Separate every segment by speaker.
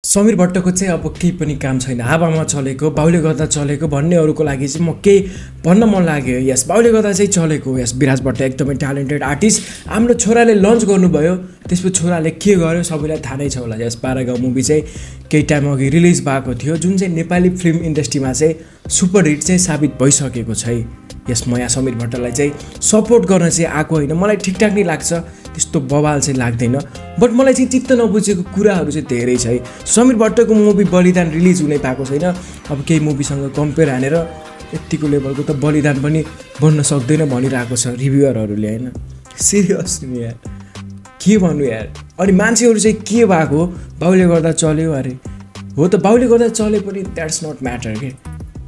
Speaker 1: समीर भट्टको चाहिँ अब केही पनि काम छैन, हावामा चलेको, बाउले गर्दा चलेको भन्नेहरूको लागि चाहिँ म केही भन्न मन लाग्यो। यस बाउले गर्दा चाहिँ चलेको। यस विराज भट्ट एकदमै ट्यालेन्टेड आर्टिस्ट, हाम्रो छोराले लन्च गर्नुभयो, त्यसपछि छोराले के गर्यो सबैलाई थाहा नै छ होला। यस 12 गाउँ मुभी चाहिँ केही टाइम अघि रिलिज भएको थियो, जुन चाहिँ नेपाली फिल्म इन्डस्ट्रीमा चाहिँ सुपर हिट चाहिँ साबित भइसकेको छ। यस म यहाँ समीर भट्टलाई चाहिँ सपोर्ट गर्न चाहिँ आएको होइन, मलाई ठिकठाक नै लाग्छ, त्यस्तो बवाल चाहिँ लाग्दैन। बट मलाई चाहिँ चित्त नबुझेको कुराहरू चाहिँ धेरै छ। समीर भट्टको मुभी बलिदान रिलिज हुनै पाएको छैन। अब केही मुभीसँग कम्पेयर हानेर यतिको लेभलको त बलिदान पनि बन्न सक्दैन भनिरहेको छ रिभ्युअरहरूले होइन। सिरियसली यार के भन्नु यार। अनि मान्छेहरू चाहिँ के भएको, बाउले गर्दा चल्यो अरे हो त, बाउले गर्दा चले पनि द्याट्स नट म्याटर के,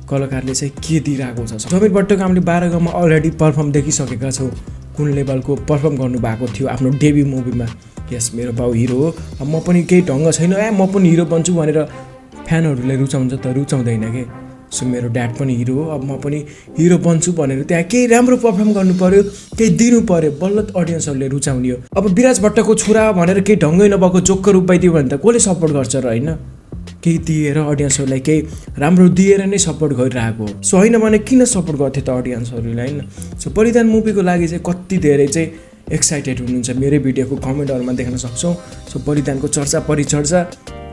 Speaker 1: कलाकारले चाहिँ के दिइरहेको छ। समीर भट्टको हामीले 12 गाउँमा अलरेडी पर्फर्म देखिसकेका छौँ, कुन लेभलको पर्फर्म गर्नुभएको थियो आफ्नो डेब्यू मुभीमा। यस मेरो बाउ हिरो हो, अब म पनि केही ढङ्ग छैन म पनि हिरो बन्छु भनेर फ्यानहरूले रुचाउँछ त रुचाउँदैन के। सो मेरो ड्याड पनि हिरो हो, अब म पनि हिरो बन्छु भनेर त्यहाँ केही राम्रो पर्फर्म गर्नु पऱ्यो, केही दिनु पऱ्यो, बल्ल अडियन्सहरूले रुचाउने हो। अब विराज भट्टको छोरा भनेर केही ढङ्गै नभएको जोक्क रुपाइदियो भने त कसले सपोर्ट गर्छ र होइन। केही दिएर अडियन्सहरूलाई केही राम्रो दिएर नै सपोर्ट गरिरहेको हो। सो होइन भने किन सपोर्ट गर्थ्यो त अडियन्सहरूले होइन। सो बलिदान मुभीको लागि चाहिँ कति धेरै चाहिँ एक्साइटेड हुनुहुन्छ मेरै भिडियोको कमेन्टहरूमा देख्न सक्छौँ। सो बलिदानको चर्चा परिचर्चा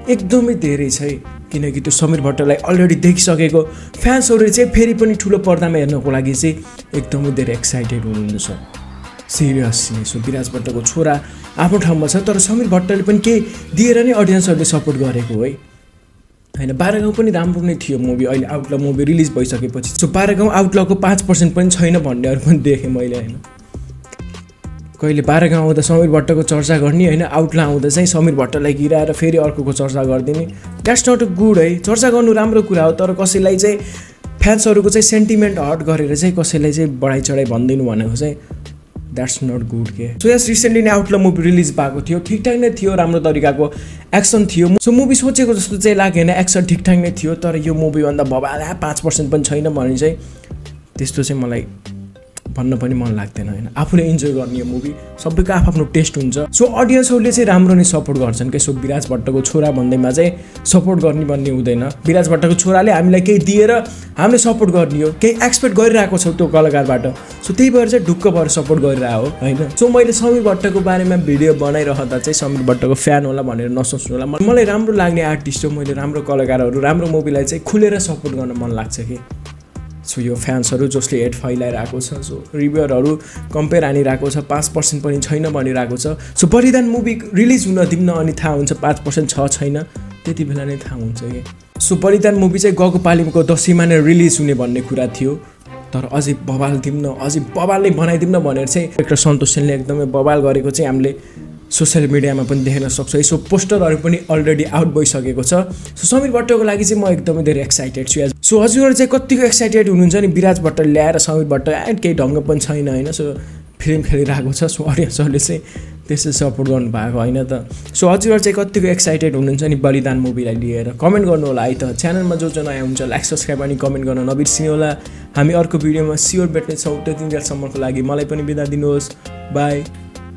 Speaker 1: एकदमै धेरै छ, किनकि त्यो समीर भट्टलाई अलरेडी देखिसकेको फ्यान्सहरूले चाहिँ फेरि पनि ठुलो पर्दामा हेर्नको लागि चाहिँ एकदमै धेरै एक्साइटेड हुनुहुन्छ सिरियसली। सो विराज भट्टको छोरा आफ्नो ठाउँमा छ, तर समीर भट्टले पनि केही दिएर नै अडियन्सहरूले सपोर्ट गरेको है होइन। 12 गाउँ पनि राम्रो नै थियो मुभी, अहिले आउटल मुभी रिलिज भइसकेपछि। सो 12 गाउँ आउटलको 5% पनि छैन भन्नेहरू पनि देखेँ मैले होइन। कहिले 12 गाउँ आउँदा समीर भट्टको चर्चा गर्ने होइन, आउटला आउँदा चाहिँ समीर भट्टलाई गिराएर फेरि अर्कोको चर्चा गरिदिने, द्याट्स नट अ गुड है। चर्चा गर्नु राम्रो कुरा हो, तर कसैलाई चाहिँ फ्यान्सहरूको चाहिँ सेन्टिमेन्ट हर्ट गरेर चाहिँ कसैलाई चाहिँ बढाइ चढाइ भनिदिनु भनेको चाहिँ द्याट्स नट गुड के। सो यस रिसेन्टली नै आउटल मुभी रिलिज भएको थियो, ठिकठाक नै थियो, राम्रो तरिकाको एक्सन थियो। सो मुभी सोचेको जस्तो चाहिँ लागेन, एक्सन ठिकठाक नै थियो, तर यो मुभीभन्दा बबाल 5% पनि छैन भने चाहिँ त्यस्तो चाहिँ मलाई भन्न पनि मन लाग्दैन होइन। आफूले इन्जोय गर्ने यो मुभी, सबैको आफ्नो टेस्ट हुन्छ। सो अडियन्सहरूले चाहिँ राम्रो नै सपोर्ट गर्छन् के। सो विराज भट्टको छोरा भन्दैमा चाहिँ सपोर्ट गर्ने भन्ने हुँदैन। विराज भट्टको छोराले हामीलाई केही दिएर हामीले सपोर्ट गर्ने हो, केही एक्सपेक्ट गरिरहेको छौँ त्यो कलाकारबाट। सो त्यही भएर चाहिँ ढुक्क भएर सपोर्ट गरिरहेको हो होइन। सो मैले समीर भट्टको बारेमा भिडियो बनाइरहँदा चाहिँ समीर भट्टको फ्यान होला भनेर नसोच्नु होला। मलाई राम्रो लाग्ने आर्टिस्ट हो, मैले राम्रो कलाकारहरू राम्रो मुभीलाई चाहिँ खुलेर सपोर्ट गर्न मन लाग्छ कि। सो यो फ्यान्सहरू जसले हेड फैलाइरहेको छ, सो रिभ्युअरहरू कम्पेयर हानिरहेको छ, 5% पनि छैन भनिरहेको छ। सो बलिदान मुभी रिलिज हुन दिन्न अनि थाहा हुन्छ 5% छ छैन, त्यति बेला नै थाहा हुन्छ कि। सो बलिदान मुभी चाहिँ गएको पालिको दसैँमा नै रिलिज हुने भन्ने कुरा थियो, तर अझै बवाल दिम्न, अझै बवाल नै बनाइदिम्न भनेर चाहिँ डाइरेक्टर सन्तोष सेनले एकदमै बवाल गरेको चाहिँ हामीले सोसियल मिडियामा पनि देख्न सक्छौँ। सो पोस्टरहरू पनि अलरेडी आउट भइसकेको छ। सो समीर भट्टको लागि चाहिँ म एकदमै धेरै एक्साइटेड छु। सो हजुरहरू चाहिँ कतिको एक्साइटेड हुनुहुन्छ नि विराज भट्ट ल्याएर समीर भट्ट केही ढङ्ग पनि छैन होइन। सो फिल्म खेलिरहेको छ, सो अडियन्सहरूले चाहिँ त्यसै सपोर्ट गर्नुभएको होइन त। सो हजुरहरू चाहिँ कतिको एक्साइटेड हुनुहुन्छ नि बलिदान मुभीलाई लिएर, कमेन्ट गर्नु होला है त। च्यानलमा जो नयाँ हुन्छ लाइक सब्सक्राइब अनि कमेन्ट गर्न नबिर्सिनु होला। हामी अर्को भिडियोमा स्योर भेट्नेछौँ, त्यतिन्जेलसम्मको लागि मलाई पनि बिदा दिनुहोस्। बाई,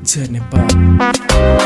Speaker 1: जय नेपाल।